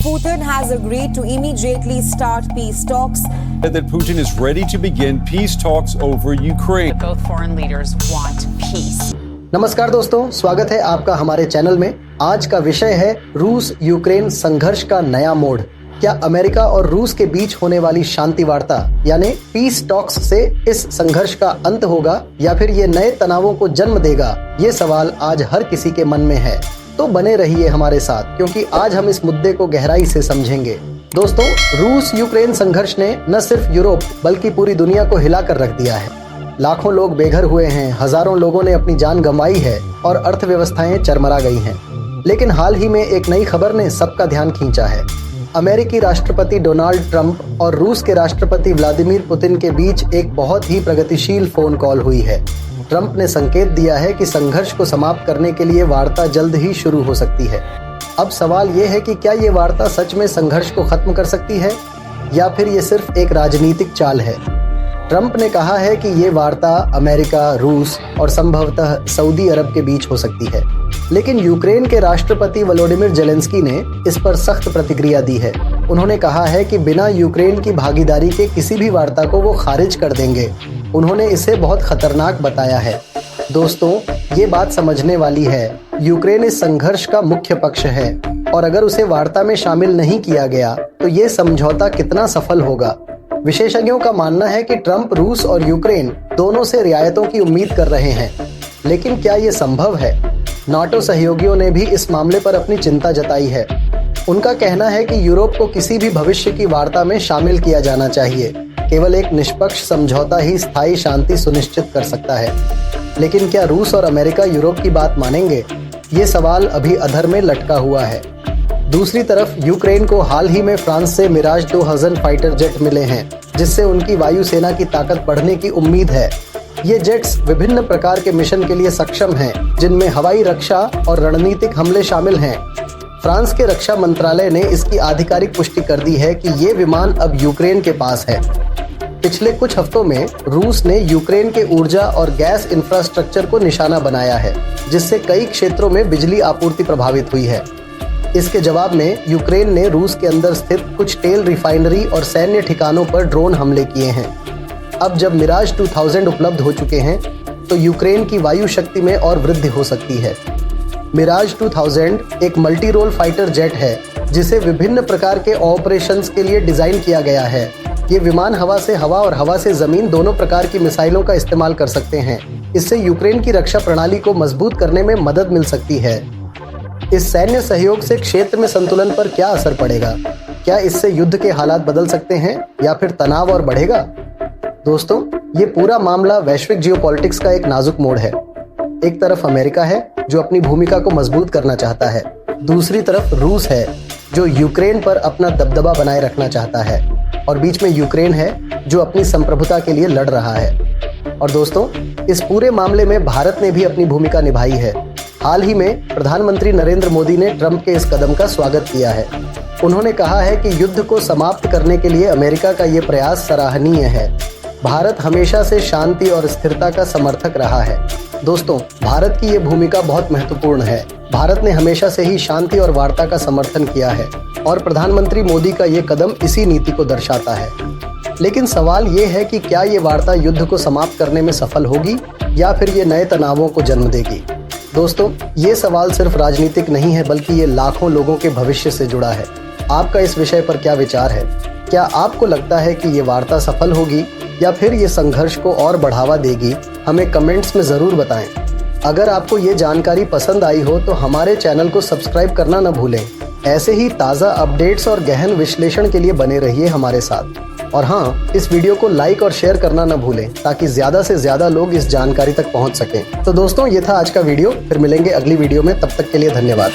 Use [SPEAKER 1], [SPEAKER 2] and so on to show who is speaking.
[SPEAKER 1] Putin has agreed to immediately start peace talks.
[SPEAKER 2] That Putin is ready to begin peace talks over Ukraine.
[SPEAKER 1] Both foreign leaders want peace.
[SPEAKER 3] नमस्कार दोस्तों, स्वागत है आपका हमारे channel में। आज का विषय है रूस यूक्रेन संघर्ष का नया मोड़। क्या अमेरिका और रूस के बीच होने वाली शांति वार्ता यानी पीस टॉक्स से इस संघर्ष का अंत होगा या फिर ये नए तनावों को जन्म देगा? ये सवाल आज हर किसी के मन में है। तो बने रहिए हमारे साथ, क्योंकि आज हम इस मुद्दे को गहराई से समझेंगे। दोस्तों, रूस यूक्रेन संघर्ष ने न सिर्फ यूरोप बल्कि पूरी दुनिया को हिला कर रख दिया है। लाखों लोग बेघर हुए हैं, हजारों लोगों ने अपनी जान गंवाई है और अर्थव्यवस्थाएं चरमरा गई हैं। लेकिन हाल ही में एक नई खबर ने सबका ध्यान खींचा है। अमेरिकी राष्ट्रपति डोनाल्ड ट्रंप और रूस के राष्ट्रपति व्लादिमीर पुतिन के बीच एक बहुत ही प्रगतिशील फोन कॉल हुई है। ट्रंप ने संकेत दिया है कि संघर्ष को समाप्त करने के लिए वार्ता जल्द ही शुरू हो सकती है। अब सवाल ये है कि क्या ये वार्ता सच में संघर्ष को खत्म कर सकती है या फिर ये सिर्फ एक राजनीतिक चाल है? ट्रंप ने कहा है कि ये वार्ता अमेरिका, रूस और संभवतः सऊदी अरब के बीच हो सकती है। लेकिन यूक्रेन के राष्ट्रपति वोलोडिमिर जेलेंस्की ने इस पर सख्त प्रतिक्रिया दी है। उन्होंने कहा है कि बिना यूक्रेन की भागीदारी के किसी भी वार्ता को वो खारिज कर देंगे। उन्होंने इसे बहुत खतरनाक बताया है। दोस्तों, ये बात समझने वाली है। यूक्रेन इस संघर्ष का मुख्य पक्ष है और अगर उसे वार्ता में शामिल नहीं किया गया तो ये समझौता कितना सफल होगा। विशेषज्ञों का मानना है कि ट्रंप रूस और यूक्रेन दोनों से रियायतों की उम्मीद कर रहे हैं। लेकिन क्या ये संभव है? नाटो सहयोगियों ने भी इस मामले पर अपनी चिंता जताई है। उनका कहना है कि यूरोप को किसी भी भविष्य की वार्ता में शामिल किया जाना चाहिए। केवल एक निष्पक्ष समझौता ही स्थायी शांति सुनिश्चित कर सकता है। लेकिन क्या रूस और अमेरिका यूरोप की बात मानेंगे? ये सवाल अभी अधर में लटका हुआ है। दूसरी तरफ यूक्रेन को हाल ही में फ्रांस से मिराज 2000 फाइटर जेट मिले हैं, जिससे उनकी वायुसेना की ताकत बढ़ने की उम्मीद है। ये जेट्स विभिन्न प्रकार के मिशन के लिए सक्षम हैं, जिनमें हवाई रक्षा और रणनीतिक हमले शामिल हैं। फ्रांस के रक्षा मंत्रालय ने इसकी आधिकारिक पुष्टि कर दी है कि ये विमान अब यूक्रेन के पास है। पिछले कुछ हफ्तों में रूस ने यूक्रेन के ऊर्जा और गैस इंफ्रास्ट्रक्चर को निशाना बनाया है, जिससे कई क्षेत्रों में बिजली आपूर्ति प्रभावित हुई है। इसके जवाब में यूक्रेन ने रूस के अंदर स्थित कुछ तेल रिफाइनरी और सैन्य ठिकानों पर ड्रोन हमले किए हैं। अब जब मिराज 2000 उपलब्ध हो चुके हैं तो यूक्रेन की वायु शक्ति में और वृद्धि हो सकती है। मिराज 2000 एक मल्टी रोल फाइटर जेट है, जिसे विभिन्न प्रकार के ऑपरेशंस के लिए डिजाइन किया गया है। ये विमान हवा से हवा और हवा से जमीन दोनों प्रकार की मिसाइलों का इस्तेमाल कर सकते हैं। इससे यूक्रेन की रक्षा प्रणाली को मजबूत करने में मदद मिल सकती है। इस सैन्य सहयोग से क्षेत्र में संतुलन पर क्या असर पड़ेगा? क्या इससे युद्ध के हालात बदल सकते हैं या फिर तनाव और बढ़ेगा? दोस्तों, ये पूरा मामला वैश्विक जियोपॉलिटिक्स का एक नाजुक मोड़ है। एक तरफ अमेरिका है जो अपनी भूमिका को मजबूत करना चाहता है। दूसरी तरफ रूस है जो यूक्रेन पर अपना दबदबा बनाए रखना चाहता है। और बीच में यूक्रेन है जो अपनी संप्रभुता के लिए लड़ रहा है। और दोस्तों, इस पूरे मामले में भारत ने भी अपनी भूमिका निभाई है। हाल ही में प्रधानमंत्री नरेंद्र मोदी ने ट्रंप के इस कदम का स्वागत किया है। उन्होंने कहा है कि युद्ध को समाप्त करने के लिए अमेरिका का ये प्रयास सराहनीय है। भारत हमेशा से शांति और स्थिरता का समर्थक रहा है। दोस्तों, भारत की ये भूमिका बहुत महत्वपूर्ण है। भारत ने हमेशा से ही शांति और वार्ता का समर्थन किया है और प्रधानमंत्री मोदी का ये कदम इसी नीति को दर्शाता है। लेकिन सवाल ये है कि क्या ये वार्ता युद्ध को समाप्त करने में सफल होगी या फिर ये नए तनावों को जन्म देगी? दोस्तों, ये सवाल सिर्फ राजनीतिक नहीं है, बल्कि ये लाखों लोगों के भविष्य से जुड़ा है। आपका इस विषय पर क्या विचार है? क्या आपको लगता है कि ये वार्ता सफल होगी या फिर ये संघर्ष को और बढ़ावा देगी? हमें कमेंट्स में ज़रूर बताएं। अगर आपको ये जानकारी पसंद आई हो तो हमारे चैनल को सब्सक्राइब करना न भूलें। ऐसे ही ताज़ा अपडेट्स और गहन विश्लेषण के लिए बने रहिए हमारे साथ। और हाँ, इस वीडियो को लाइक और शेयर करना न भूलें ताकि ज़्यादा से ज़्यादा लोग इस जानकारी तक पहुँच सकें। तो दोस्तों, ये था आज का वीडियो। फिर मिलेंगे अगली वीडियो में। तब तक के लिए धन्यवाद।